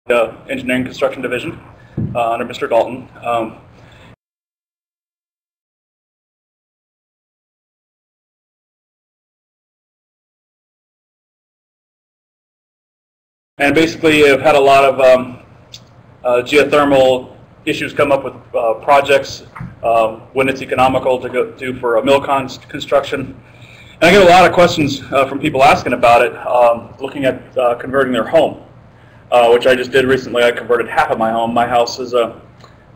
the Engineering Construction Division under Mr. Dalton. And basically, I've had a lot of geothermal issues come up with projects when it's economical to go do for a mill construction. And I get a lot of questions from people asking about it, looking at converting their home, which I just did recently. I converted half of my home. My house is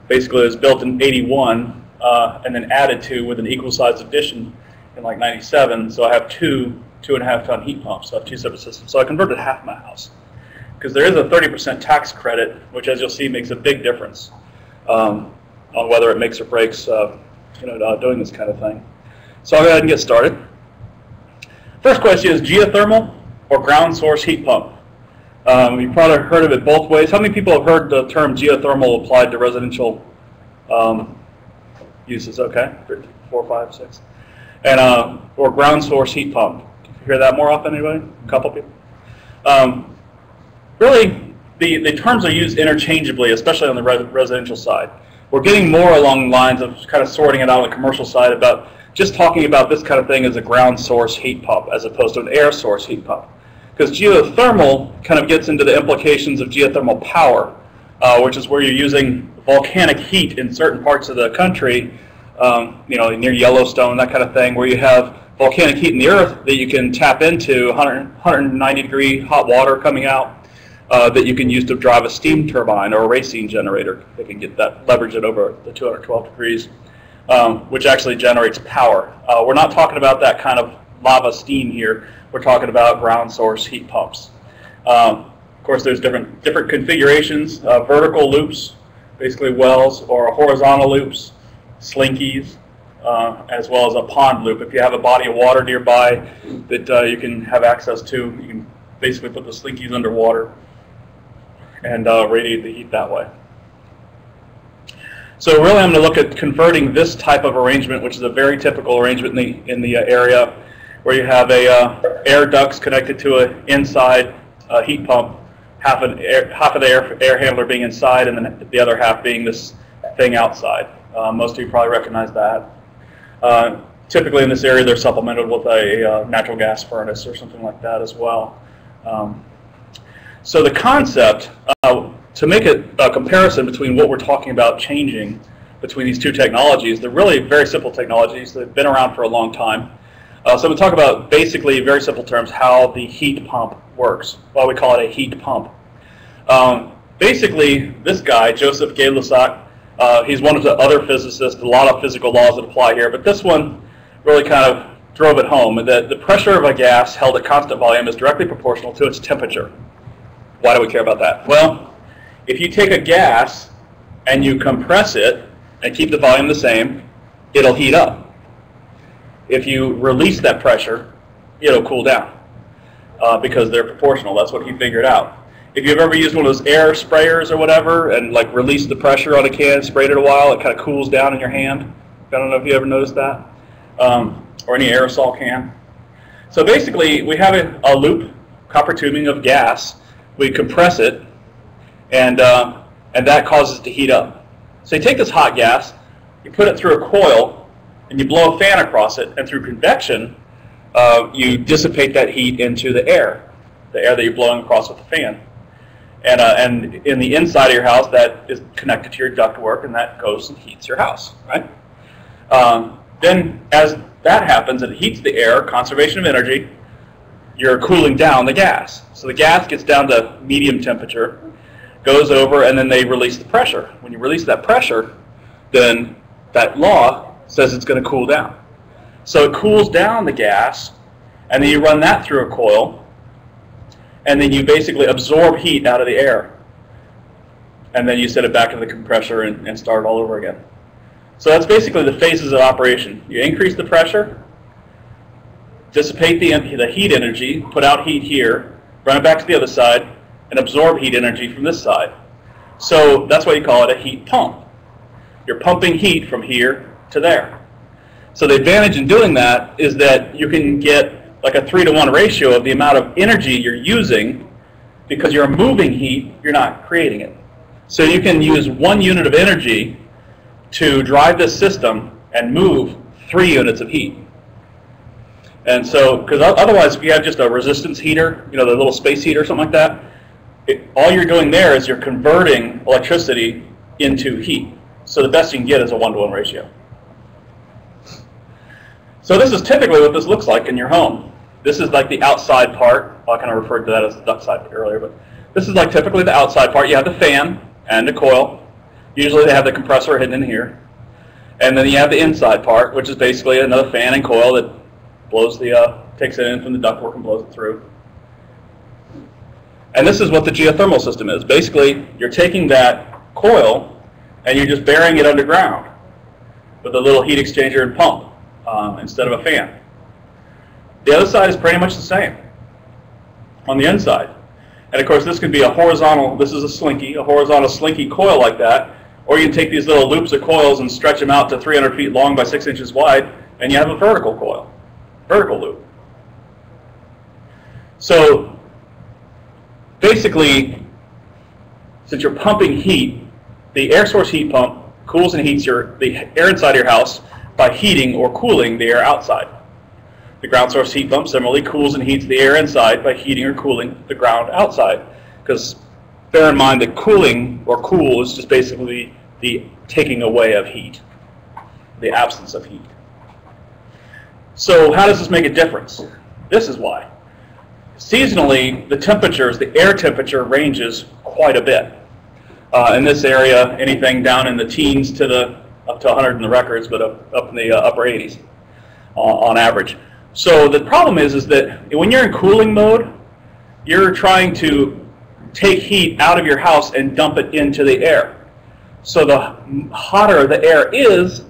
basically was built in '81 and then added to with an equal-sized addition in like '97. So I have two 2.5-ton heat pumps. So I have two separate systems. So I converted half my house because there is a 30% tax credit, which, as you'll see, makes a big difference on whether it makes or breaks doing this kind of thing. So I'll go ahead and get started. First question is geothermal or ground source heat pump? You've probably heard of it both ways. How many people have heard the term geothermal applied to residential uses? Okay, 4, 5, 6. And or ground source heat pump. Do you hear that more often, anybody? A couple people? Really, the terms are used interchangeably, especially on the residential side. We're getting more along the lines of kind of sorting it out on the commercial side about just talking about this kind of thing as a ground source heat pump as opposed to an air source heat pump. Because geothermal kind of gets into the implications of geothermal power, which is where you're using volcanic heat in certain parts of the country, near Yellowstone, that kind of thing, where you have volcanic heat in the earth that you can tap into, 190-degree hot water coming out, that you can use to drive a steam turbine or a racine generator. They can get that, leverage it over the 212 degrees, which actually generates power. We're not talking about that kind of lava steam here. We're talking about ground source heat pumps. Of course, there's different configurations, vertical loops, basically wells, or horizontal loops, slinkies, as well as a pond loop. If you have a body of water nearby that you can have access to, you can basically put the slinkies underwater and radiate the heat that way. So really I'm going to look at converting this type of arrangement, which is a very typical arrangement in the area, where you have air ducts connected to an inside heat pump, half of the air handler being inside and then the other half being this thing outside. Most of you probably recognize that. Typically in this area they're supplemented with a natural gas furnace or something like that as well. So the concept, to make a comparison between what we're talking about changing between these two technologies, they're really very simple technologies. They've been around for a long time. So we'll talk about basically, very simple terms, how the heat pump works, why we call it a heat pump. Basically, this guy, Joseph Gay-Lussac, he's one of the other physicists, a lot of physical laws that apply here, but this one really kind of drove it home, that the pressure of a gas held at constant volume is directly proportional to its temperature. Why do we care about that? Well, if you take a gas and you compress it and keep the volume the same, it'll heat up. If you release that pressure, it'll cool down because they're proportional. That's what he figured out. If you've ever used one of those air sprayers or whatever and like released the pressure on a can, sprayed it a while, it kind of cools down in your hand. I don't know if you ever noticed that. Or any aerosol can. So basically, we have a loop, copper tubing of gas. We compress it, and that causes it to heat up. So you take this hot gas, you put it through a coil, and you blow a fan across it, and through convection, you dissipate that heat into the air that you're blowing across with the fan. And in the inside of your house, that is connected to your ductwork, and that goes and heats your house, right? Then as that happens, it heats the air, conservation of energy, you're cooling down the gas. So the gas gets down to medium temperature, goes over, and then they release the pressure. When you release that pressure, then that law says it's going to cool down. So it cools down the gas, and then you run that through a coil, and then you basically absorb heat out of the air. And then you set it back in the compressor and start it all over again. So that's basically the phases of operation. You increase the pressure, dissipate the heat energy, put out heat here, run it back to the other side, and absorb heat energy from this side. So that's why you call it a heat pump. You're pumping heat from here to there. So the advantage in doing that is that you can get like a 3-to-1 ratio of the amount of energy you're using because you're moving heat, you're not creating it. So you can use 1 unit of energy to drive this system and move 3 units of heat. And so, because otherwise if you have just a resistance heater, you know, the little space heater or something like that, all you're doing there is you're converting electricity into heat. So the best you can get is a 1-to-1 ratio. So this is typically what this looks like in your home. This is like the outside part. I kind of referred to that as the duct side earlier, but this is like typically the outside part. You have the fan and the coil. Usually they have the compressor hidden in here. And then you have the inside part, which is basically another fan and coil that blows takes it in from the ductwork and blows it through. And this is what the geothermal system is. Basically, you're taking that coil and you're just burying it underground with a little heat exchanger and pump instead of a fan. The other side is pretty much the same on the inside. And of course, this can be a horizontal, this is a slinky, a horizontal slinky coil like that, or you can take these little loops of coils and stretch them out to 300 feet long by 6 inches wide, and you have a vertical coil, vertical loop. So basically, since you're pumping heat, the air source heat pump cools and heats the air inside your house by heating or cooling the air outside. The ground source heat pump similarly cools and heats the air inside by heating or cooling the ground outside. Because bear in mind that cooling or cool is just basically the taking away of heat, the absence of heat. So how does this make a difference? This is why. Seasonally, the temperatures, the air temperature ranges quite a bit. In this area, anything down in the teens to up to 100 in the records, but up in the upper 80s on average. So the problem is that when you're in cooling mode, you're trying to take heat out of your house and dump it into the air. So the hotter the air is,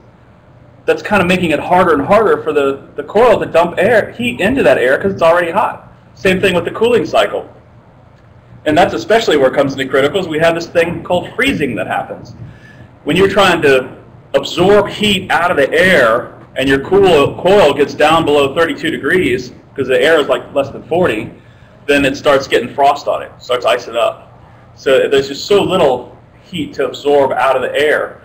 that's kind of making it harder and harder for the coil to dump heat into that air because it's already hot. Same thing with the cooling cycle. And that's especially where it comes into criticals. We have this thing called freezing that happens. When you're trying to absorb heat out of the air and your coil gets down below 32 degrees because the air is like less than 40, then it starts getting frost on it, starts icing up. So there's just so little heat to absorb out of the air.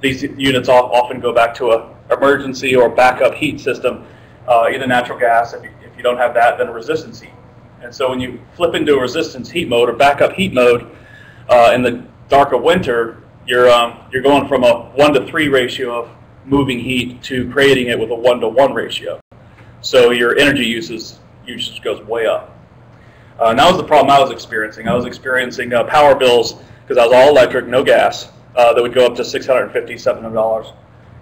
These units often go back to an emergency or backup heat system, either natural gas. If you don't have that, then a resistance heat. And so when you flip into a resistance heat mode or backup heat mode in the dark of winter, you're going from a 1-to-3 ratio of moving heat to creating it with a 1-to-1 ratio. So your energy usage goes way up. And that was the problem I was experiencing. I was experiencing power bills, because I was all electric, no gas, that would go up to $650, $700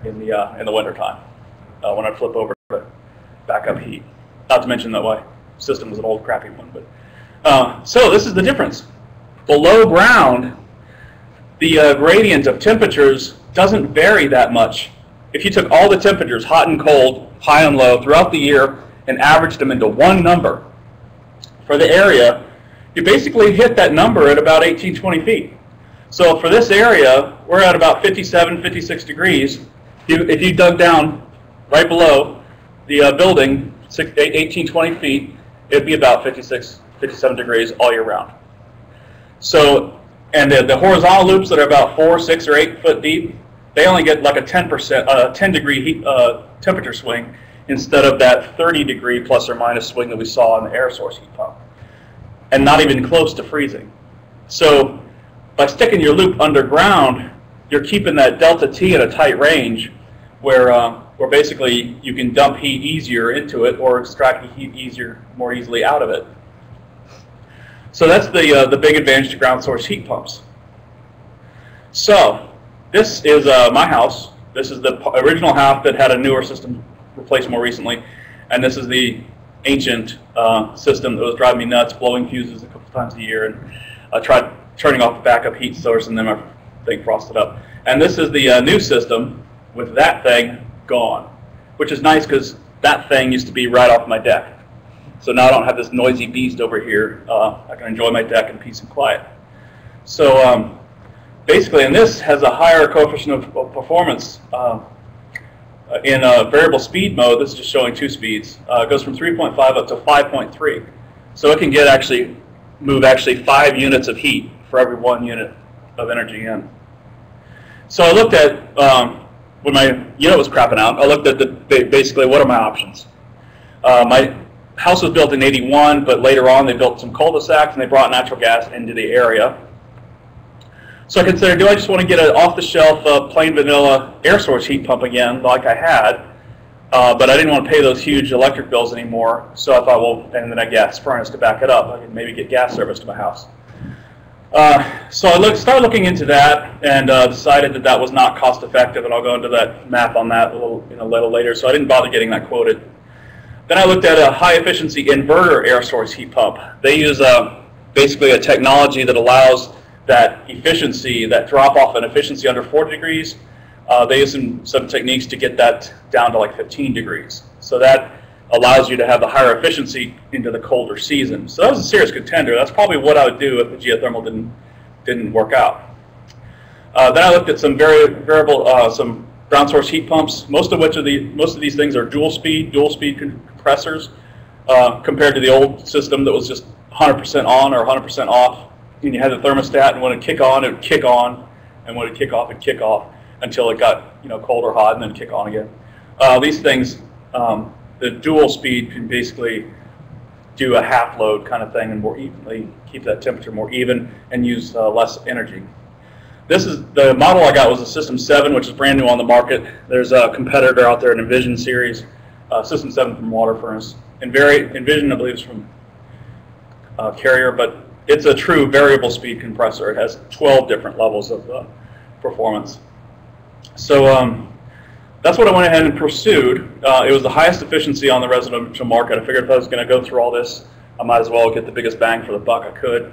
in the wintertime when I'd flip over to backup heat. Not to mention that my system was an old crappy one. But so this is the difference. Below ground, the gradient of temperatures doesn't vary that much. If you took all the temperatures, hot and cold, high and low, throughout the year and averaged them into one number for the area, you basically hit that number at about 18, 20 feet. So for this area, we're at about 57, 56 degrees. If you dug down right below the building, 18, 20 feet, it'd be about 56, 57 degrees all year round. So, and the horizontal loops that are about 4, 6, or 8 foot deep, they only get like a 10 degree heat, temperature swing instead of that 30 degree plus or minus swing that we saw in the air source heat pump, and not even close to freezing. So by sticking your loop underground, you're keeping that delta T in a tight range where basically you can dump heat easier into it or extract the heat more easily out of it. So that's the big advantage to ground source heat pumps. So this is my house. This is the original half that had a newer system replaced more recently, and this is the ancient system that was driving me nuts, blowing fuses a couple times a year, and I tried turning off the backup heat source, and then my thing frosted up. And this is the new system with that thing gone, which is nice because that thing used to be right off my deck. So now I don't have this noisy beast over here. I can enjoy my deck in peace and quiet. So basically, and this has a higher coefficient of performance in variable speed mode. This is just showing 2 speeds. It goes from 3.5 up to 5.3. So it can get actually move actually 5 units of heat for every 1 unit of energy in. So I looked at, when my unit was crapping out, I looked at basically what are my options. My house was built in '81, but later on they built some cul-de-sacs and they brought natural gas into the area. So I considered, do I just want to get an off-the-shelf, plain vanilla air source heat pump again, like I had, but I didn't want to pay those huge electric bills anymore. So I thought, well, and then a gas furnace to back it up. I could maybe get gas service to my house. So I started looking into that and decided that that was not cost-effective, and I'll go into that math on that a little later. So I didn't bother getting that quoted. Then I looked at a high-efficiency inverter air source heat pump. They use basically a technology that allows that efficiency, that drop-off in efficiency under 40 degrees. They use some techniques to get that down to like 15 degrees. So that allows you to have the higher efficiency into the colder season. So that was a serious contender. That's probably what I would do if the geothermal didn't work out. Then I looked at some some ground source heat pumps. Most of these things are dual speed compressors compared to the old system that was just 100% on or 100% off. And you had the thermostat, and when it kick on, it would kick on, and when it kick off, it'd kick off until it got cold or hot, and then kick on again. These things, the dual speed can basically do a half load kind of thing and more evenly keep that temperature more even and use less energy. This is the model I got was a System 7, which is brand new on the market. There's a competitor out there, an Envision series, System 7 from Water Furnace. Envision, I believe, is from Carrier, but it's a true variable speed compressor. It has 12 different levels of performance. So that's what I went ahead and pursued. It was the highest efficiency on the residential market. I figured if I was going to go through all this, I might as well get the biggest bang for the buck I could.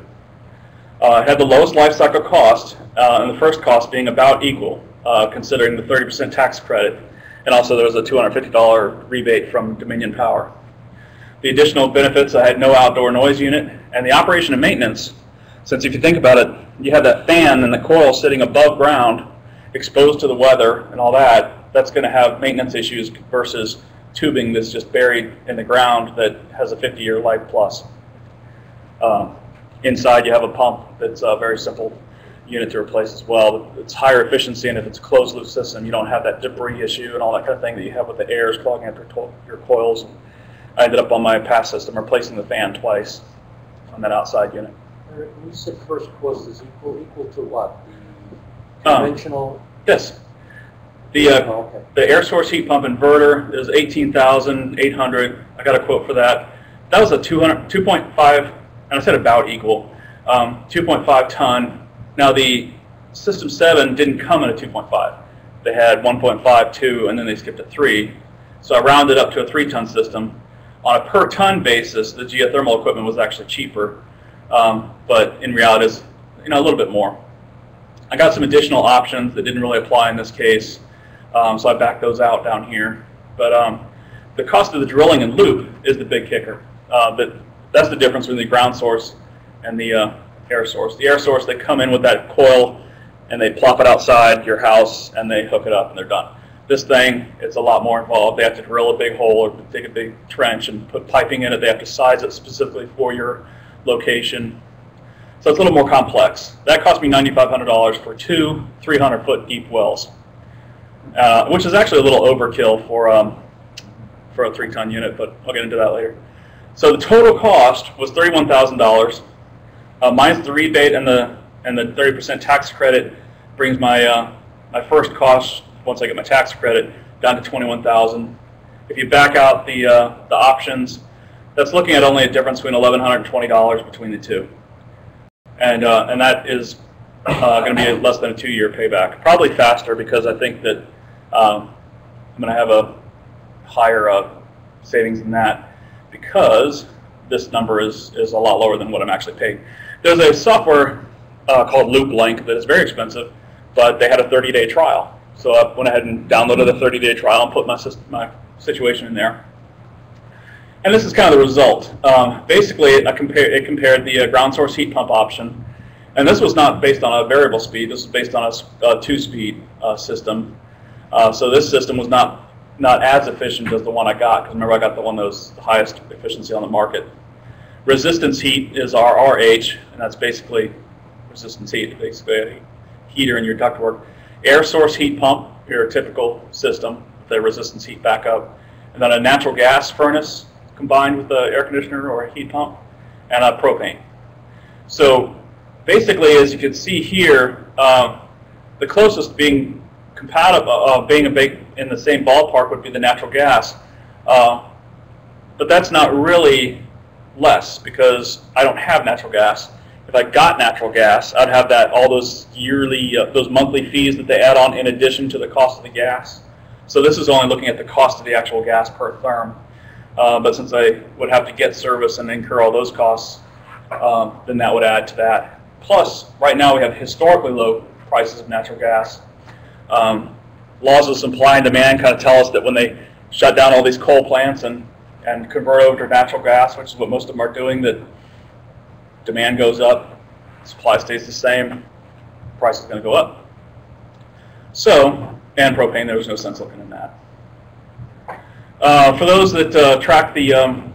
It had the lowest life cycle cost, and the first cost being about equal, considering the 30% tax credit, and also there was a $250 rebate from Dominion Power. The additional benefits, I had no outdoor noise unit, and the operation and maintenance, since if you think about it, you have that fan and the coil sitting above ground, exposed to the weather and all that, that's going to have maintenance issues versus tubing that's just buried in the ground that has a 50-year life plus. Inside you have a pump that's a very simple unit to replace as well. It's higher efficiency, and if it's a closed-loop system, you don't have that debris issue and all that kind of thing that you have with the airs clogging up your coils. I ended up on my past system replacing the fan twice on that outside unit. When you said first cost is equal to what? The conventional? Yes. The air source heat pump inverter is $18,800. I got a quote for that. That was a 2.5, and I said about equal, 2.5 ton. Now the System 7 didn't come in a 2.5. They had 1.5, 2, and then they skipped a 3. So I rounded up to a 3-ton system. On a per ton basis, the geothermal equipment was actually cheaper, but in reality is a little bit more. I got some additional options that didn't really apply in this case, so I backed those out down here. But the cost of the drilling and loop is the big kicker. That's the difference between the ground source and the air source. The air source, they come in with that coil and they plop it outside your house and they hook it up and they're done. This thing, it's a lot more involved. They have to drill a big hole or dig a big trench and put piping in it. They have to size it specifically for your location. So it's a little more complex. That cost me $9,500 for 2 300-foot deep wells, which is actually a little overkill for a 3-ton unit, but I'll get into that later. So the total cost was $31,000. Minus the rebate and the 30% tax credit brings my my first cost, once I get my tax credit, down to $21,000. If you back out the options, that's looking at only a difference between $1,120 between the two, and that is going to be less than a 2-year payback. Probably faster because I think that I'm going to have a higher savings than that because this number is a lot lower than what I'm actually paying. There's a software called LoopLink that is very expensive, but they had a 30-day trial. So I went ahead and downloaded a 30-day trial and put my situation in there. And this is kind of the result. Basically, it compared the ground source heat pump option, and this was not based on a variable speed. This was based on a 2-speed system. So this system was not as efficient as the one I got, because remember I got the one that was the highest efficiency on the market. Resistance heat is our RH, and that's basically resistance heat, basically a heater in your ductwork. Air source heat pump, your typical system, the resistance heat backup. And then a natural gas furnace combined with the air conditioner or a heat pump, and a propane. So basically, as you can see here, the closest being compatible, being in the same ballpark would be the natural gas. But that's not really less, because I don't have natural gas. If I got natural gas, I'd have all those yearly, those monthly fees that they add on in addition to the cost of the gas. So this is only looking at the cost of the actual gas per therm. But since I would have to get service and incur all those costs, then that would add to that. Plus, right now we have historically low prices of natural gas. Laws of supply and demand kind of tell us that when they shut down all these coal plants and convert over to natural gas, which is what most of them are doing, that demand goes up, supply stays the same, price is going to go up. So, and propane, there was no sense looking in that. For those that track the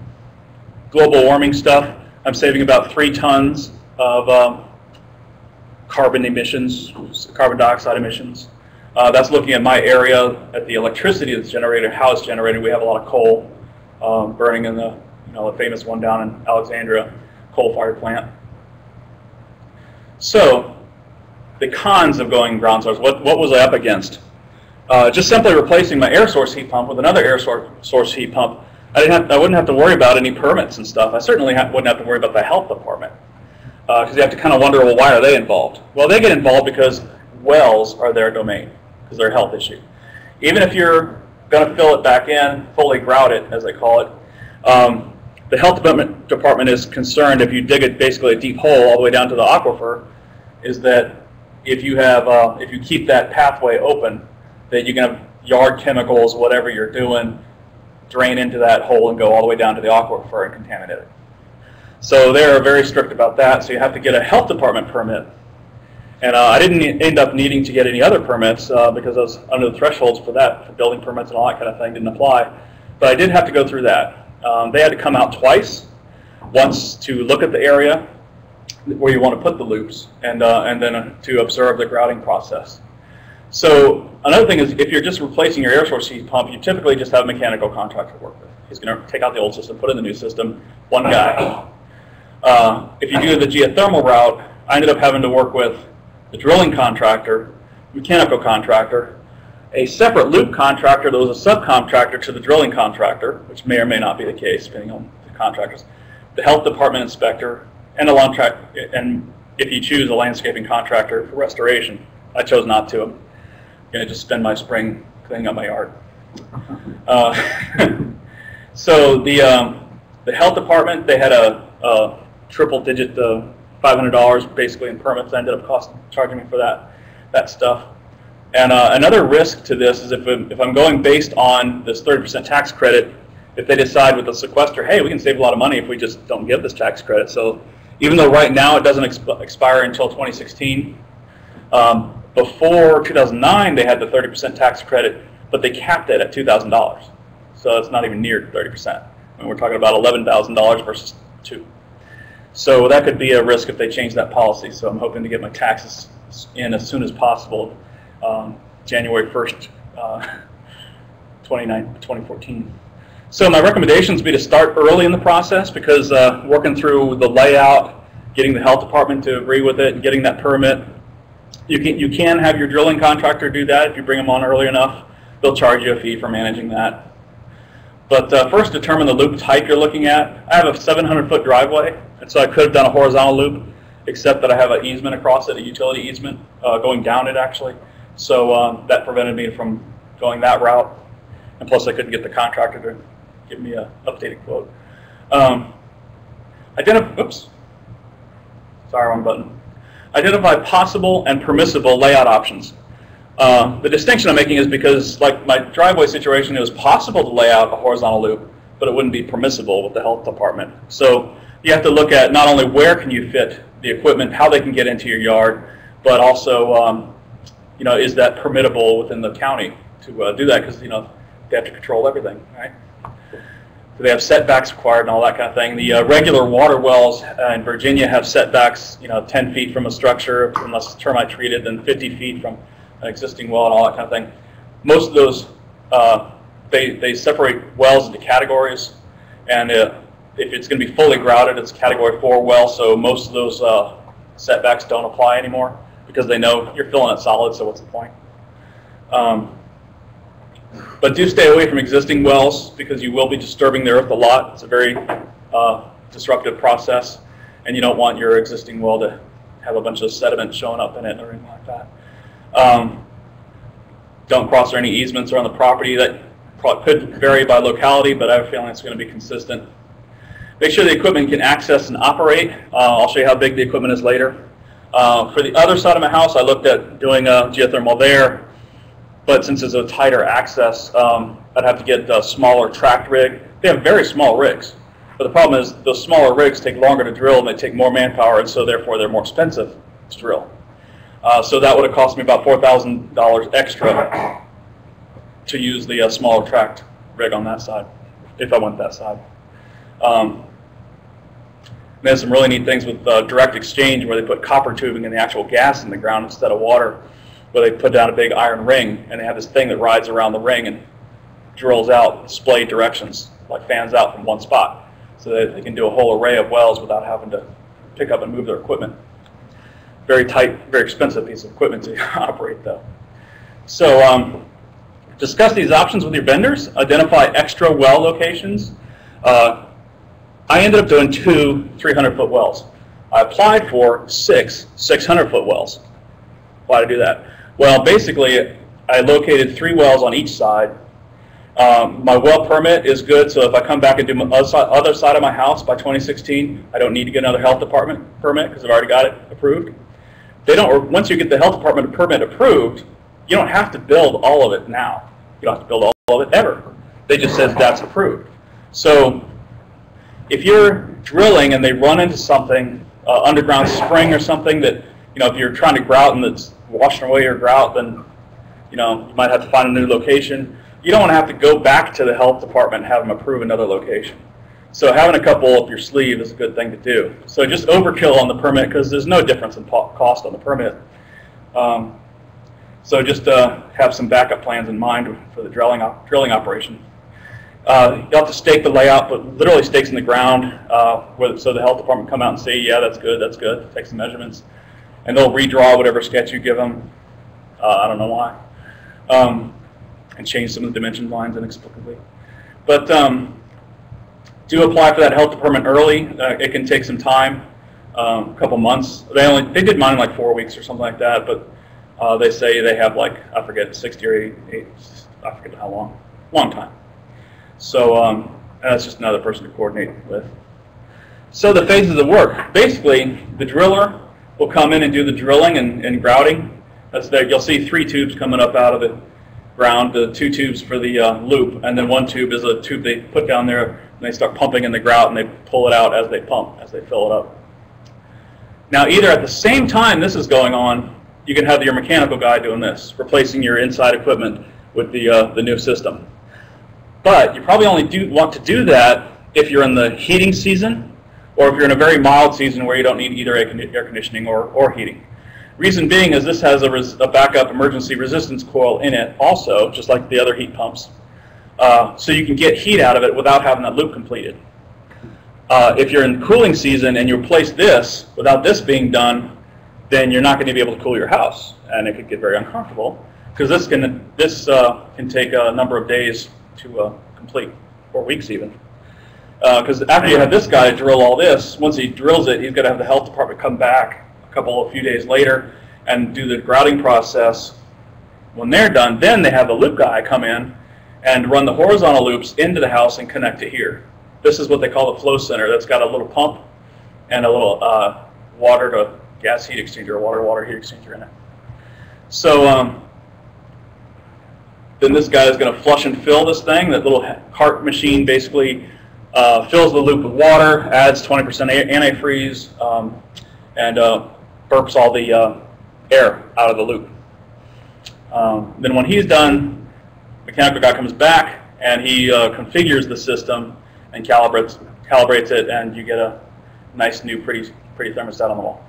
global warming stuff, I'm saving about 3 tons of carbon emissions, carbon dioxide emissions. That's looking at my area, at the electricity that's generated, how it's generated. We have a lot of coal burning in the famous one down in Alexandria, coal-fired plant. So, the cons of going ground source, what was I up against? Just simply replacing my air source heat pump with another air source heat pump, I wouldn't have to worry about any permits and stuff. I certainly wouldn't have to worry about the health department, because you have to kind of wonder, well, why are they involved? Well, they get involved because wells are their domain, because they're a health issue. Even if you're going to fill it back in, fully grout it, as they call it, the health department is concerned if you dig basically a deep hole all the way down to the aquifer, is that if you keep that pathway open, that you can have yard chemicals, whatever you're doing, drain into that hole and go all the way down to the aquifer and contaminate it. So they're very strict about that, so you have to get a health department permit. And I didn't end up needing to get any other permits because I was under the thresholds for that, for building permits and all that kind of thing didn't apply. But I did have to go through that. They had to come out twice, once to look at the area where you want to put the loops, and then to observe the grouting process. So another thing is, if you're just replacing your air source heat pump, you typically just have a mechanical contractor work with. He's going to take out the old system, put in the new system, one guy. If you do the geothermal route, I ended up having to work with the drilling contractor, mechanical contractor, a separate loop contractor that was a subcontractor to the drilling contractor, which may or may not be the case depending on the contractors, the health department inspector, and and if you choose a landscaping contractor for restoration. I chose not to. I'm going to just spend my spring cleaning up my yard. So the health department, they had a triple-digit $500 basically in permits. Ended up charging me for that stuff. And another risk to this is if I'm going based on this 30% tax credit, if they decide with the sequester, hey, we can save a lot of money if we just don't give this tax credit. So even though right now it doesn't expire until 2016, before 2009 they had the 30% tax credit, but they capped it at $2,000. So it's not even near 30%. And we're talking about $11,000 versus $2,000. So that could be a risk if they change that policy. So I'm hoping to get my taxes in as soon as possible, January 1st, 2014. So my recommendations would be to start early in the process, because working through the layout, getting the health department to agree with it, and getting that permit. You can have your drilling contractor do that if you bring them on early enough. They'll charge you a fee for managing that. But first, determine the loop type you're looking at. I have a 700-foot driveway, and so I could have done a horizontal loop, except that I have an easement across it, a utility easement, going down it actually. So that prevented me from going that route. And plus, I couldn't get the contractor to give me an updated quote. Oops. Sorry, wrong button. Identify possible and permissible layout options. The distinction I'm making is because, like my driveway situation, it was possible to lay out a horizontal loop, but it wouldn't be permissible with the health department. So you have to look at not only where can you fit the equipment, how they can get into your yard, but also, is that permittable within the county to do that? Because they have to control everything, right? So they have setbacks required and all that kind of thing. The regular water wells in Virginia have setbacks, 10 feet from a structure, unless it's termite treated, then 50 feet from an existing well and all that kind of thing. Most of those, they separate wells into categories, and if it's going to be fully grouted, it's a Category 4 well, so most of those setbacks don't apply anymore because they know you're filling it solid, so what's the point? But do stay away from existing wells because you will be disturbing the earth a lot. It's a very disruptive process, and you don't want your existing well to have a bunch of sediment showing up in it or anything like that. Don't cross any easements around the property. That could vary by locality, but I have a feeling it's going to be consistent. Make sure the equipment can access and operate. I'll show you how big the equipment is later. For the other side of my house, I looked at doing a geothermal there. But since it's a tighter access, I'd have to get a smaller tracked rig. They have very small rigs. But the problem is those smaller rigs take longer to drill and they take more manpower, and so therefore they're more expensive to drill. So that would have cost me about $4,000 extra to use the smaller tracked rig on that side, if I went that side. They have some really neat things with direct exchange where they put copper tubing and the actual gas in the ground instead of water, where they put down a big iron ring, and they have this thing that rides around the ring and drills out splayed directions, like fans out from one spot, so that they can do a whole array of wells without having to pick up and move their equipment. Very tight, very expensive piece of equipment to operate, though. So discuss these options with your vendors. Identify extra well locations. I ended up doing 2 300-foot wells. I applied for 6 600-foot wells. Why did I do that? Well, basically, I located 3 wells on each side. My well permit is good, so if I come back and do my other side of my house by 2016, I don't need to get another health department permit because I've already got it approved. They don't. Once you get the health department permit approved, you don't have to build all of it now. You don't have to build all of it ever. They just says that's approved. So if you're drilling and they run into something, underground spring or something that, if you're trying to grout and it's washing away your grout, then, you might have to find a new location. You don't want to have to go back to the health department and have them approve another location. So having a couple up your sleeve is a good thing to do. So just overkill on the permit because there's no difference in cost on the permit. So just have some backup plans in mind for the drilling operation. You'll have to stake the layout, but literally stakes in the ground, so the health department come out and say, yeah, that's good, take some measurements. And they'll redraw whatever sketch you give them. I don't know why. And change some of the dimension lines inexplicably. But do apply for that health department early. It can take some time, a couple months. They did mine in like 4 weeks or something like that, but they say they have like, I forget, 60 or 80, I forget how long time. So that's just another person to coordinate with. So the phases of work. Basically, the driller will come in and do the drilling and grouting. That's there. You'll see 3 tubes coming up out of the ground, the 2 tubes for the loop, and then 1 tube is a tube they put down there, and they start pumping in the grout, and they pull it out as they pump, as they fill it up. Now, either at the same time this is going on, you can have your mechanical guy doing this, replacing your inside equipment with the new system. But you probably only want to do that if you're in the heating season, or if you're in a very mild season where you don't need either air conditioning or heating. Reason being is this has a backup emergency resistance coil in it also, just like the other heat pumps. So you can get heat out of it without having that loop completed. If you're in cooling season and you replace this without this being done, then you're not going to be able to cool your house, and it could get very uncomfortable because this can take a number of days to complete, or weeks even. Because after you have this guy drill all this, once he drills it, he's got to have the health department come back a few days later and do the grouting process. When they're done, then they have the loop guy come in and run the horizontal loops into the house and connect it here. This is what they call the flow center. That's got a little pump and a little water to gas heat exchanger, water heat exchanger in it. So then this guy is going to flush and fill this thing. That little cart machine basically fills the loop with water, adds 20% antifreeze, and burps all the air out of the loop. Then when he's done, the mechanical guy comes back and he configures the system and calibrates it, and you get a nice new pretty thermostat on the wall.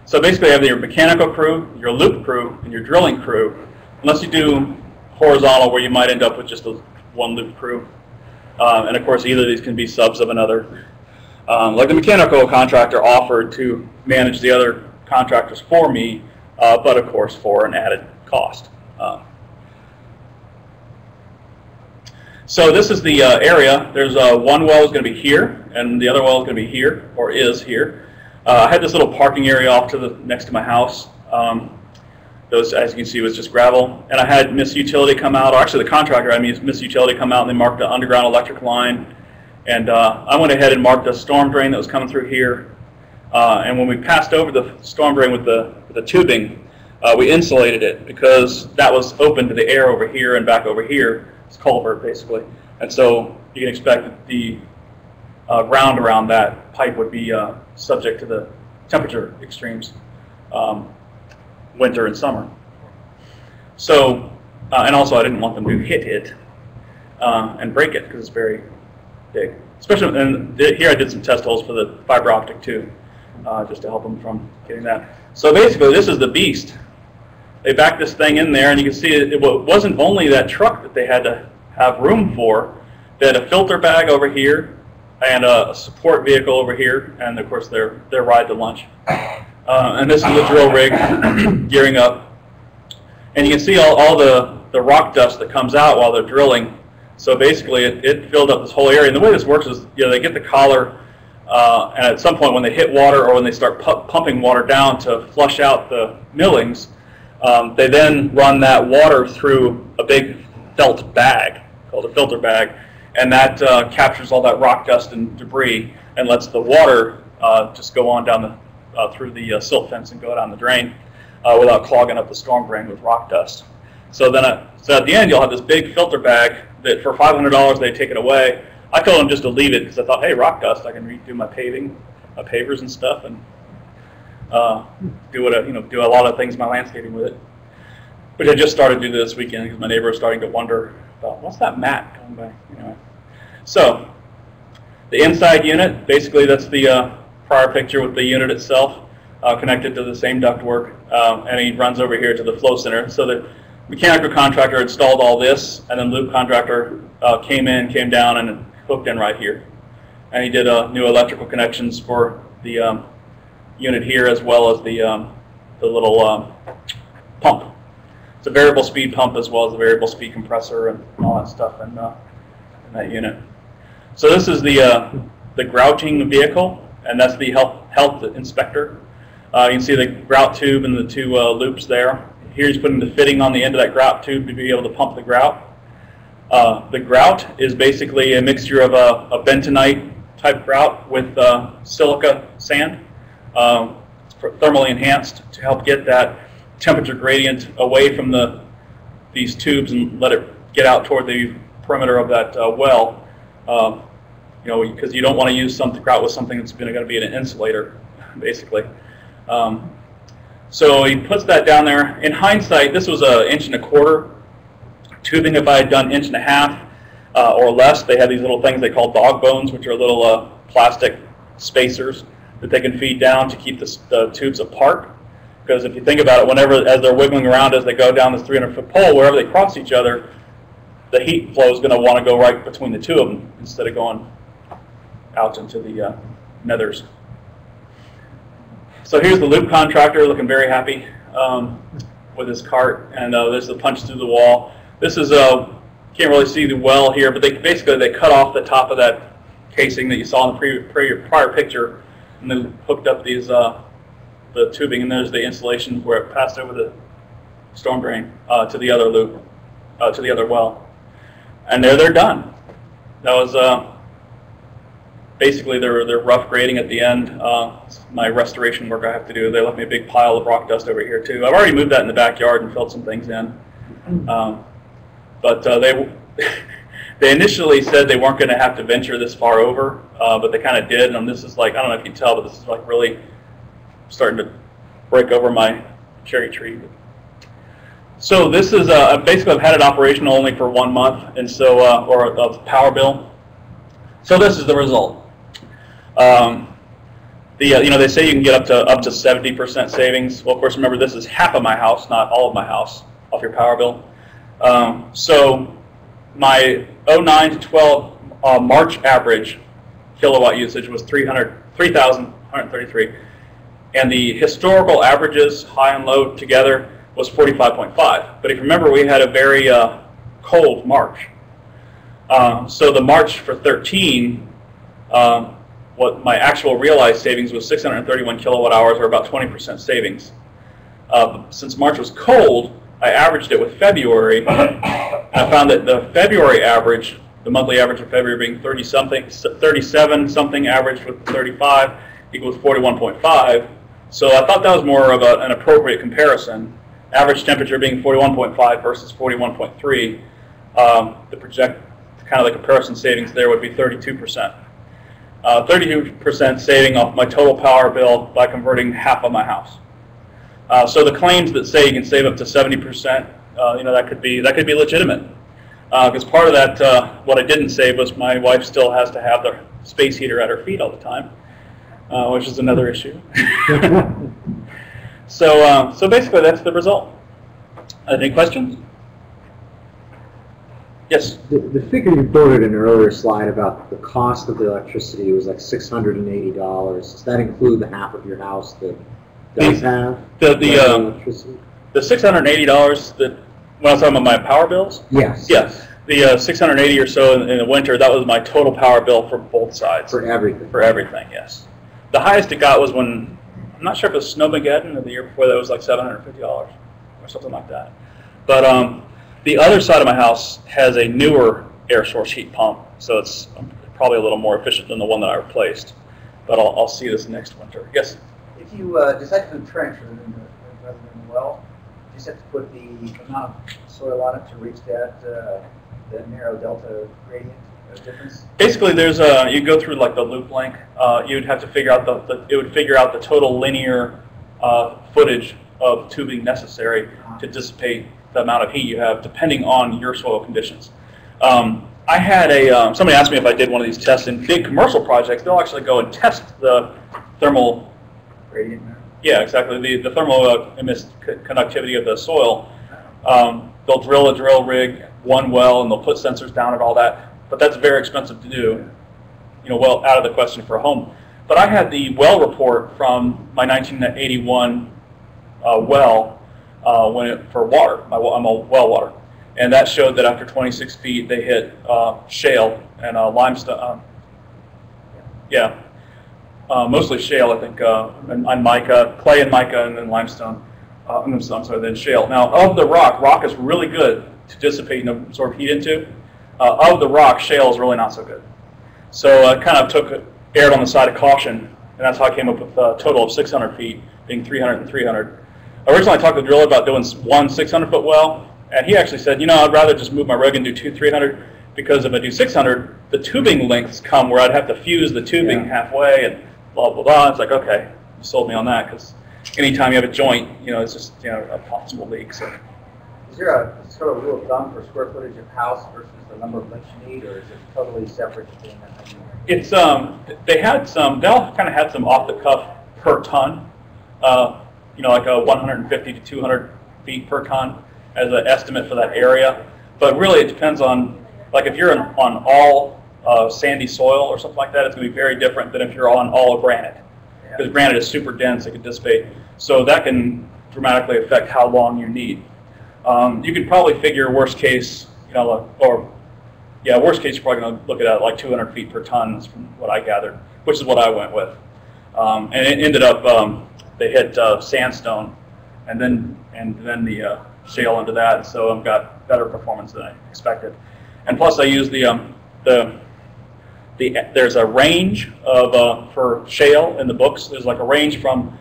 So basically, you have your mechanical crew, your loop crew, and your drilling crew. Unless you do horizontal, where you might end up with just a one loop crew. And of course, either of these can be subs of another. Like the mechanical contractor offered to manage the other contractors for me, but of course for an added cost. So this is the area. There's one well is going to be here, and the other well is going to be here, or is here. I had this little parking area off to the next to my house. Those, as you can see, was just gravel. And I had Miss Utility come out, or actually the contractor had Miss Utility come out, and they marked the underground electric line. And I went ahead and marked a storm drain that was coming through here. And when we passed over the storm drain with the tubing, we insulated it because that was open to the air over here and back over here. It's culvert, basically. And so you can expect that the ground around that pipe would be subject to the temperature extremes, winter and summer. So, and also I didn't want them to hit it and break it because it's very big. Especially, and here I did some test holes for the fiber optic too, just to help them from getting that. So basically, this is the beast. They backed this thing in there, and you can see it wasn't only that truck that they had to have room for. They had a filter bag over here, and a support vehicle over here, and of course their ride to lunch. And this is the drill rig gearing up. And you can see all the rock dust that comes out while they're drilling. So basically it filled up this whole area. And the way this works is, they get the collar, and at some point when they hit water or when they start pumping water down to flush out the millings, they then run that water through a big felt bag called a filter bag, and that captures all that rock dust and debris and lets the water just go on down through the silt fence and go down the drain without clogging up the storm drain with rock dust. So then, so at the end, you'll have this big filter bag that for $500 they take it away. I told them just to leave it because I thought, hey, rock dust, I can redo my paving, my pavers and stuff, and do a lot of things in my landscaping with it. But I just started to do this weekend because my neighbor was starting to wonder about what's that mat going by. So the inside unit, basically that's the prior picture with the unit itself connected to the same ductwork, and he runs over here to the flow center. So the mechanical contractor installed all this, and then loop contractor came down and hooked in right here. And he did new electrical connections for the unit here, as well as the little pump. It's a variable speed pump as well as a variable speed compressor and all that stuff in that unit. So this is the grouting vehicle, and that's the health inspector. You can see the grout tube and the two loops there. Here he's putting the fitting on the end of that grout tube to be able to pump the grout. The grout is basically a mixture of a bentonite type grout with silica sand. It's thermally enhanced to help get that temperature gradient away from these tubes and let it get out toward the perimeter of that well. Because you don't want to use some grout with something that's going to be an insulator, basically. So he puts that down there. In hindsight, this was 1.25 inch tubing. If I had done 1.5 inch or less, they have these little things they call dog bones, which are little plastic spacers that they can feed down to keep the tubes apart. Because if you think about it, as they're wiggling around as they go down this 300-foot pole, wherever they cross each other, the heat flow is going to want to go right between the two of them instead of going out into the nethers. So here's the loop contractor looking very happy with his cart, and there's the punch through the wall. This is can't really see the well here, but they cut off the top of that casing that you saw in the prior picture, and then hooked up these the tubing, and there's the insulation where it passed over the storm drain to the other loop, to the other well, and they're done. That was basically their rough grading at the end. My restoration work I have to do. They left me a big pile of rock dust over here too. I've already moved that in the backyard and filled some things in. But they initially said they weren't going to have to venture this far over, but they kind of did. And this is like, I don't know if you can tell, but this is like really starting to break over my cherry tree. So this is basically I've had it operational only for 1 month, and so or a power bill. So this is the result. They say you can get up to 70% savings. Well, of course, remember this is half of my house, not all of my house, off your power bill. So my 09 to 12 March average kilowatt usage was 3,133, and the historical averages, high and low together, was 45.5. But if you remember, we had a very cold March. So the March for 13, what my actual realized savings was 631 kilowatt hours, or about 20% savings. Since March was cold, I averaged it with February, and I found that the February average, the monthly average of February being 37 something averaged with 35 equals 41.5. So I thought that was more of an appropriate comparison. Average temperature being 41.5 versus 41.3. Kind of the comparison savings there would be 32%. 32% saving off my total power bill by converting half of my house. So the claims that say you can save up to 70%, that could be legitimate. Because part of that, what I didn't save was my wife still has to have the space heater at her feet all the time, which is another issue. So basically that's the result. Any questions? Yes? The figure you quoted in an earlier slide about the cost of the electricity was like $680. Does that include the half of your house that does have electricity? The $680 that, when I was talking about my power bills? Yes. Yes. The 680 or so in the winter, that was my total power bill for both sides. For everything? For everything, yes. The highest it got was when, I'm not sure if it was Snowmageddon or the year before that, was like $750 or something like that. But the other side of my house has a newer air source heat pump, so it's probably a little more efficient than the one that I replaced. But I'll see this next winter. Yes? If you decide to do trench rather than the well, you just have to put the amount of soil on it to reach that narrow delta gradient difference? Basically, there's you go through like the loop length. You'd have to figure out it would figure out the total linear footage of tubing necessary to dissipate the amount of heat you have, depending on your soil conditions. I had somebody asked me if I did one of these tests in big commercial projects. They'll actually go and test the thermal gradient. Yeah, exactly. The thermal conductivity of the soil. They'll drill a drill rig, one well, and they'll put sensors down and all that. But that's very expensive to do. Well, out of the question for a home. But I had the well report from my 1981 well for water. I'm a well water, and that showed that after 26 feet they hit shale and limestone. Mostly shale, I think, and mica, clay and mica, and then limestone. I'm sorry, then shale. Now, of the rock is really good to dissipate and absorb heat into. Of the rock, shale is really not so good. So I kind of erred on the side of caution, and that's how I came up with a total of 600 feet, being 300 and 300. Originally, I talked to the driller about doing one 600-foot well, and he actually said, I'd rather just move my rig and do two 300, because if I do 600, the tubing lengths come where I'd have to fuse the tubing halfway and blah, blah, blah. It's like, okay, you sold me on that, because anytime you have a joint, it's just a possible leak. So. Is there a sort of rule of thumb for square footage of house versus the number of links you need, or is it totally separate between that? It's they all kind of had some off the cuff per ton, like a 150 to 200 feet per ton as an estimate for that area. But really, it depends on, like if you're on all sandy soil or something like that, it's going to be very different than if you're on all granite. Because granite is super dense, it can dissipate. So that can dramatically affect how long you need. You could probably figure worst case, worst case you're probably going to look at it like 200 feet per ton is from what I gathered, which is what I went with. And it ended up, they hit sandstone and then the shale into that, so I've got better performance than I expected. And plus I used there's a range of, for shale in the books, there's like a range from,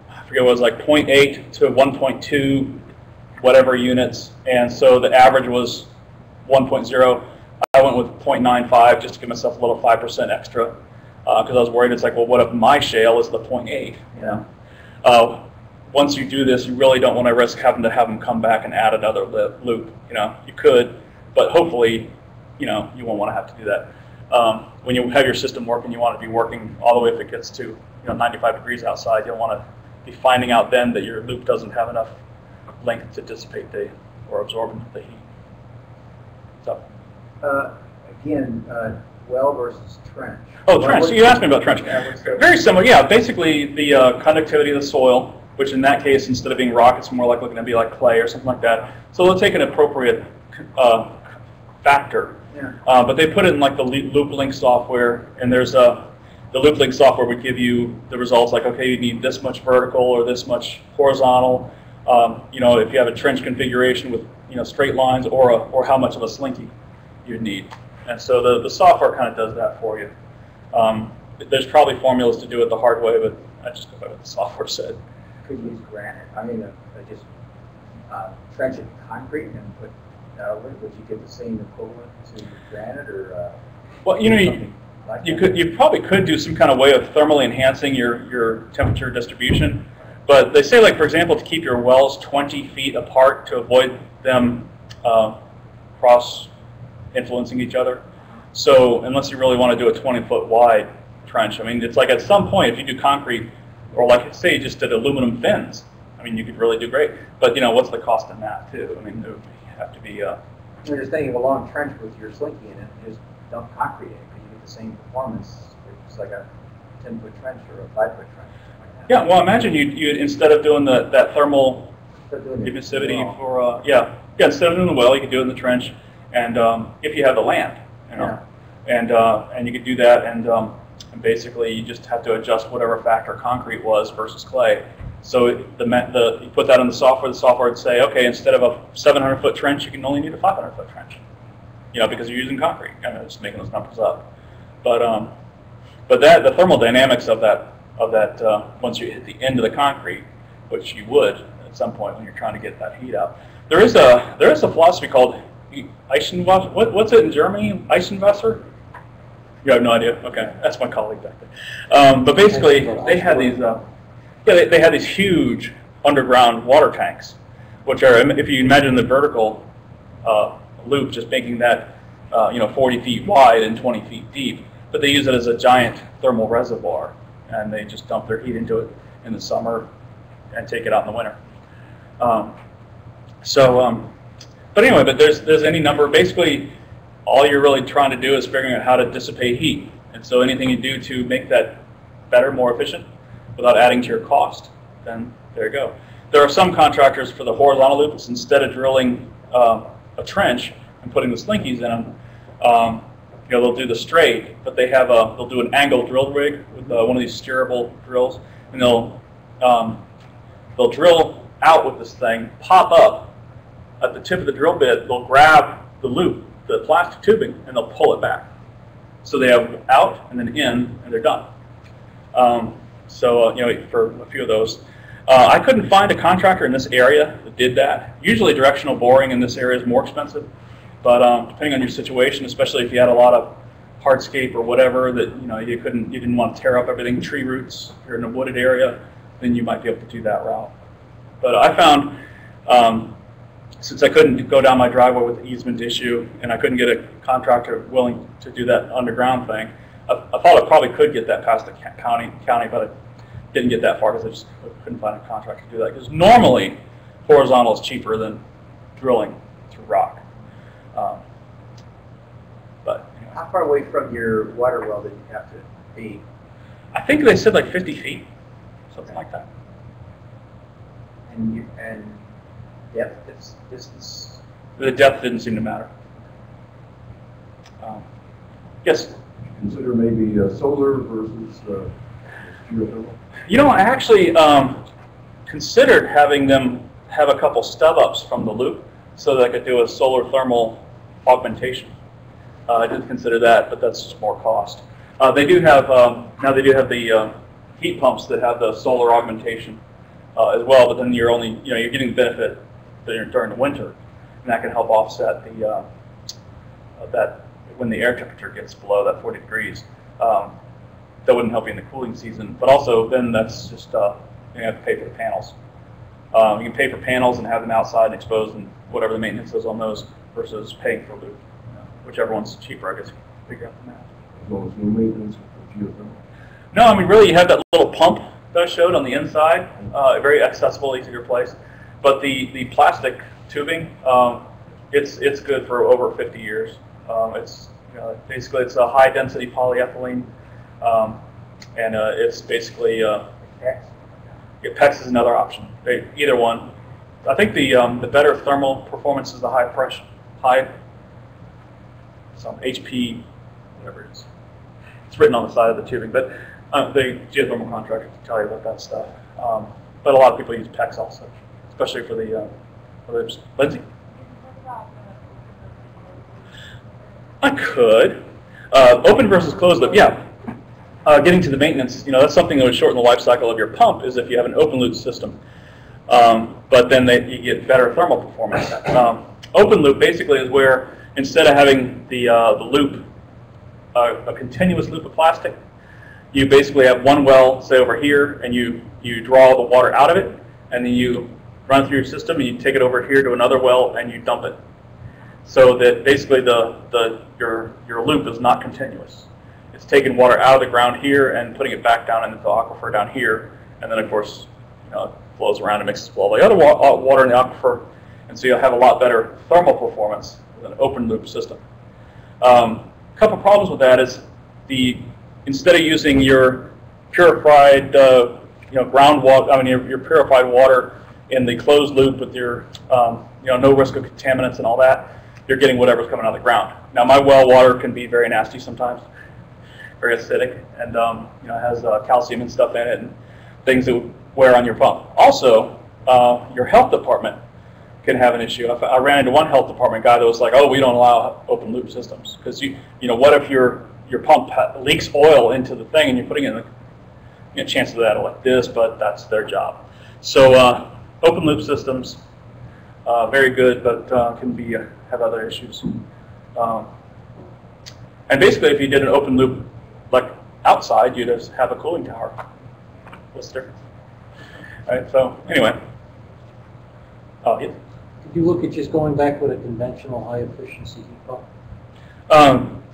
I forget what it was, like 0.8 to 1.2 whatever units, and so the average was 1.0. I went with 0.95 just to give myself a little 5% extra, because I was worried, it's like, well, what if my shale is the 0.8, Once you do this, you really don't want to risk having to have them come back and add another loop. You could, but hopefully, you won't want to have to do that. when you have your system working, you want it to be working all the way if it gets to 95 degrees outside. You don't want to be finding out then that your loop doesn't have enough length to dissipate or absorb the heat. So again, well versus trench. Oh, trench. So you asked me about trench. Very similar. Yeah, basically the conductivity of the soil, which in that case, instead of being rock, it's more like looking to be like clay or something like that. So they'll take an appropriate factor. Yeah. But they put it in like the LoopLink software, and there's the LoopLink software would give you the results like, okay, you need this much vertical or this much horizontal. If you have a trench configuration with straight lines or how much of a slinky you need. And so the software kind of does that for you. There's probably formulas to do it the hard way, but I just go by what the software said. Could you use granite? I mean, just trench it in concrete and put would you get the same equivalent to granite or? Well, you probably could do some kind of way of thermally enhancing your temperature distribution, but they say, like, for example, to keep your wells 20 feet apart to avoid them cross influencing each other. So unless you really want to do a 20-foot wide trench, I mean, it's like at some point if you do concrete, or like say you just did aluminum fins, I mean, you could really do great. But what's the cost in that too? I mean, it would have to be. You're just thinking of a long trench with your slinky in it, and just dump concrete in it, because you get the same performance. It's like a 10-foot trench or a 5-foot trench. Like that. Yeah. Well, imagine you instead of doing that thermal emissivity for instead of doing the well, you could do it in the trench, and if you have the land, and you could do that, and basically you just have to adjust whatever factor concrete was versus clay. So you put that in the software would say, okay, instead of a 700-foot trench, you can only need a 500-foot trench, because you're using concrete. I'm just making those numbers up. But the thermodynamics of that once you hit the end of the concrete, which you would at some point when you're trying to get that heat out, there is a philosophy called Eichenwasser. What's it in Germany? Eichenwasser? You have no idea? Okay, that's my colleague back there. But basically, they had these. They had these huge underground water tanks, which are, if you imagine the vertical loop, just making that 40 feet wide and 20 feet deep. But they use it as a giant thermal reservoir, and they just dump their heat into it in the summer and take it out in the winter. But anyway, but there's any number. Basically, all you're really trying to do is figuring out how to dissipate heat. And so anything you do to make that better, more efficient, without adding to your cost, then there you go. There are some contractors for the horizontal loops, instead of drilling a trench and putting the slinkies in them, they'll do the straight, but they'll do an angle drill rig with one of these steerable drills, and they'll drill out with this thing, pop up at the tip of the drill bit. They'll grab the loop, the plastic tubing, and they'll pull it back. So they have out and then in, and they're done. For a few of those. I couldn't find a contractor in this area that did that. Usually directional boring in this area is more expensive, but depending on your situation, especially if you had a lot of hardscape or whatever that you didn't want to tear up everything, tree roots, if you're in a wooded area, then you might be able to do that route. But I found, since I couldn't go down my driveway with the easement issue, and I couldn't get a contractor willing to do that underground thing, I thought I probably could get that past the county, but I didn't get that far because I just couldn't find a contractor to do that. Because normally, horizontal is cheaper than drilling through rock. How far away from your water well did you have to be? I think they said like 50 feet, something like that. And depth, distance? The depth didn't seem to matter. Yes? Consider maybe solar versus geothermal? I actually considered having them have a couple stub-ups from the loop so that I could do a solar thermal augmentation. I did consider that, but that's just more cost. They do have now they do have the heat pumps that have the solar augmentation as well, but then you're getting the benefit during the winter, and that can help offset the that when the air temperature gets below that 40 degrees. That wouldn't help you in the cooling season, but also then that's just you have to pay for the panels. You can pay for panels and have them outside and exposed and whatever the maintenance is on those versus paying for loop. Whichever one's cheaper, I guess you can figure out the math. well as no maintenance of geothermal? No, I mean, really, you have that little pump that I showed on the inside, very accessible, easy to replace. But the plastic tubing, it's good for over 50 years. It's basically it's a high density polyethylene, and it's basically PEX is another option. Either one. I think the better thermal performance is the high pressure, some HP, whatever it is. It's written on the side of the tubing, but the geothermal contractor can tell you about that stuff. But a lot of people use PEX also, especially for the Lindsay. I could. Open versus closed loop, yeah. Getting to the maintenance, that's something that would shorten the life cycle of your pump is if you have an open loop system. But then you get better thermal performance. Open loop basically is where instead of having the loop, a continuous loop of plastic, you basically have one well, say over here, and you draw the water out of it, and then you run through your system, and you take it over here to another well, and you dump it. So that basically your loop is not continuous. It's taking water out of the ground here and putting it back down into the aquifer down here, and then of course, it flows around and mixes with all the other water in the aquifer, and so you'll have a lot better thermal performance with an open loop system. A couple problems with that is instead of using your purified groundwater, your purified water in the closed loop with your no risk of contaminants and all that, you're getting whatever's coming out of the ground. Now my well water can be very nasty sometimes, very acidic, and has calcium and stuff in it and things that wear on your pump. Also, your health department can have an issue. I ran into one health department guy that was like, "Oh, we don't allow open loop systems because what if your pump leaks oil into the thing and you're putting it in chances of that are like this, but that's their job." So open loop systems, very good, but can have other issues. And basically, if you did an open loop like outside, you'd just have a cooling tower. What's the difference? All right. So anyway, yeah. Did you look at just going back with a conventional high efficiency heat pump?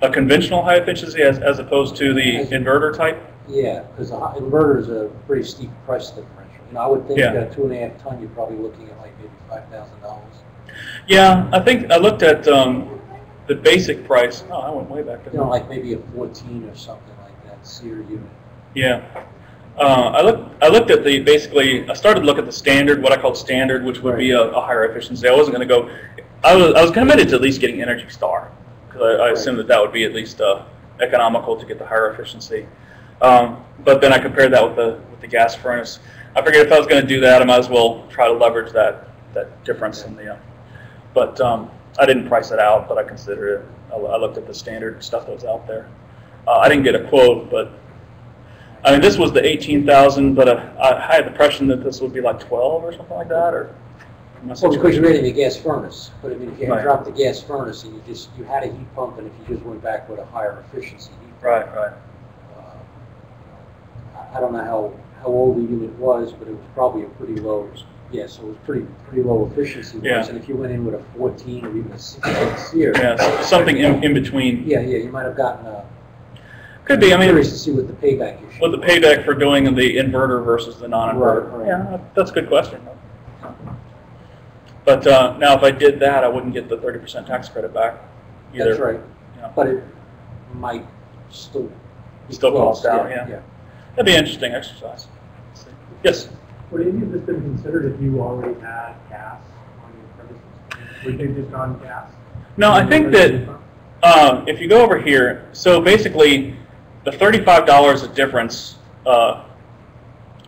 A conventional high efficiency as opposed to the inverter type? Yeah, because an inverter is a pretty steep price differential. I would think a 2.5 ton, you're probably looking at like maybe $5,000. Yeah, I think I looked at the basic price. Oh, I went way back. Like maybe a 14 or something like that, SEER unit. Yeah. I looked at I started to look at the standard, what I called standard, which would be a higher efficiency. I wasn't going to go, I was committed to at least getting Energy Star, because I assumed that would be at least economical to get the higher efficiency. But then I compared that with the gas furnace. I figured if I was going to do that, I might as well try to leverage that difference in the, but I didn't price it out, but I considered it. I looked at the standard stuff that was out there. I didn't get a quote, but I mean, this was the 18,000, but I had the impression that this would be like 12 or something like that, or. Well, because you're running a gas furnace, but I mean, if you had dropped the gas furnace and you had a heat pump, and if you just went back with a higher efficiency heat pump. Right. I don't know how old the unit was, but it was probably a pretty low. Yeah, so it was pretty low efficiency. Yeah. And if you went in with a 14 or even a 16 SEER. Yeah, something in between. Yeah, you might have gotten a. Could be. I mean, curious to see what the payback is. What the payback for doing the inverter versus the non-inverter. Right. Yeah, that's a good question. But now, if I did that, I wouldn't get the 30% tax credit back either. That's right. But it might still cost out. Yeah. That'd be an interesting exercise. Yes. Would any of this been considered if you already had gas on your premises? Would they just on gas? No, I think that if you go over here, so basically the $35 a difference, I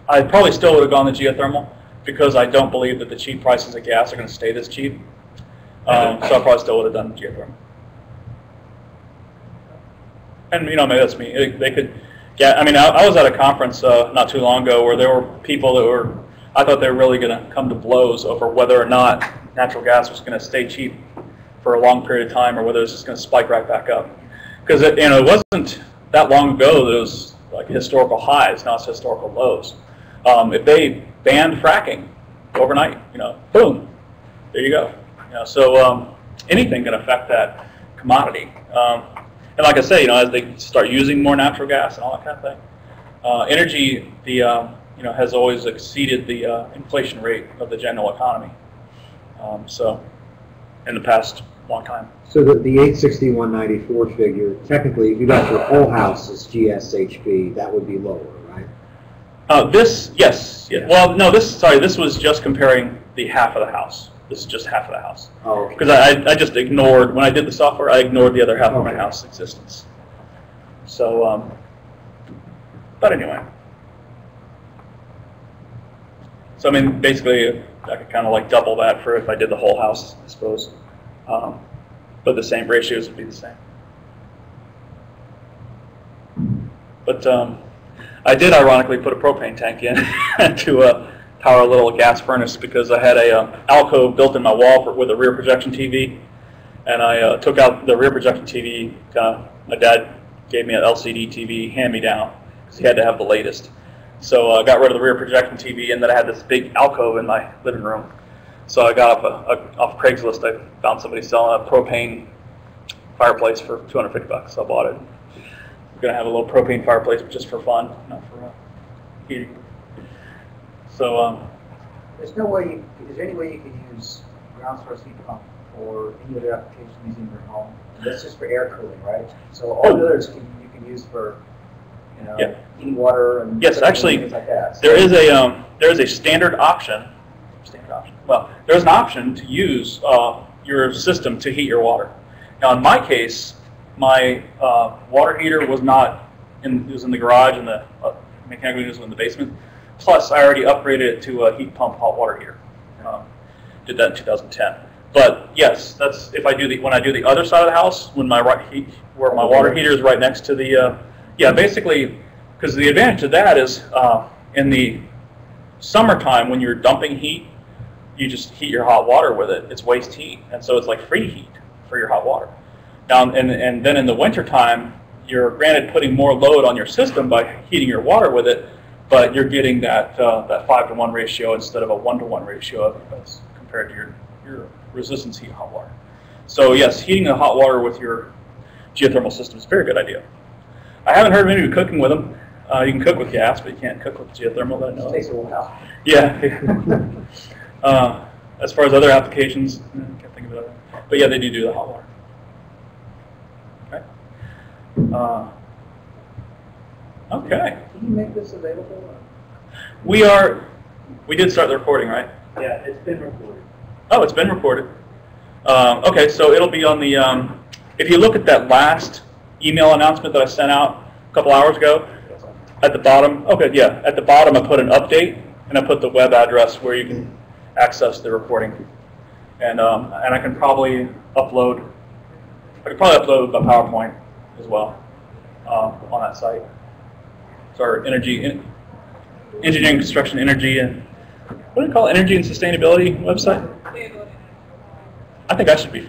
probably still would have gone the geothermal because I don't believe that the cheap prices of gas are going to stay this cheap. So I probably still would have done geothermal. And maybe that's me. They could. Yeah, I mean, I was at a conference not too long ago where there were people that I thought they were really going to come to blows over whether or not natural gas was going to stay cheap for a long period of time or whether it was just going to spike right back up. Because it wasn't that long ago that it was like historical highs, now it's historical lows. If they banned fracking overnight, boom, there you go. So anything can affect that commodity. And like I say, as they start using more natural gas and all that kind of thing, energy, has always exceeded the inflation rate of the general economy. So, in the past long time. So the 861.94 figure, technically, if you got your whole house as GSHP, that would be lower, right? Yes. Well, no, this was just comparing the half of the house. This is just half of the house. Oh, okay. Because I just ignored, when I did the software, I ignored the other half of my house existence. So, but anyway. So, I mean, basically, I could kind of like double that for if I did the whole house, I suppose. But the same ratios would be the same. But I did ironically put a propane tank in to power a little gas furnace because I had a alcove built in my wall with a rear projection TV, and I took out the rear projection TV. My dad gave me an LCD TV hand-me-down because he had to have the latest. So I got rid of the rear projection TV, and then I had this big alcove in my living room. So I got off Craigslist. I found somebody selling a propane fireplace for $250. So I bought it. We're gonna have a little propane fireplace just for fun, not for heating. So is there any way you can use ground source heat pump or any other application using your home? That's just for air cooling, right? So all the others you can use for heating water and yes, actually, things like that. So there is a standard option. Well, there's an option to use your system to heat your water. Now, in my case, my water heater was not it was in the garage, and the mechanical unit was in the basement. Plus, I already upgraded it to a heat pump hot water heater. Did that in 2010. But yes, that's if I do when I do the other side of the house, when where my water heater is right next to the basically, because the advantage of that is in the summertime when you're dumping heat, you just heat your hot water with it. It's waste heat, and so it's like free heat for your hot water. Now, and then in the wintertime, you're granted putting more load on your system by heating your water with it, but you're getting that 5-to-1 ratio instead of a 1-to-1 ratio as compared to your resistance heat hot water. So yes, heating the hot water with your geothermal system is a very good idea. I haven't heard of any cooking with them. You can cook with gas, but you can't cook with geothermal. That I know. It takes a while. Yeah. As far as other applications, I can't think of it. But yeah, they do the hot water. Okay. Okay. Can you make this available? We did start the recording, right? Yeah, it's been recorded. Oh, it's been recorded. Okay, so it'll be on the. If you look at that last email announcement that I sent out a couple hours ago, at the bottom. Okay, yeah, at the bottom I put an update, and I put the web address where you can access the recording, and I can probably upload. I can probably upload a PowerPoint as well on that site. It's our engineering, construction, energy, and what do they call it? Energy and sustainability website. I think I should be first.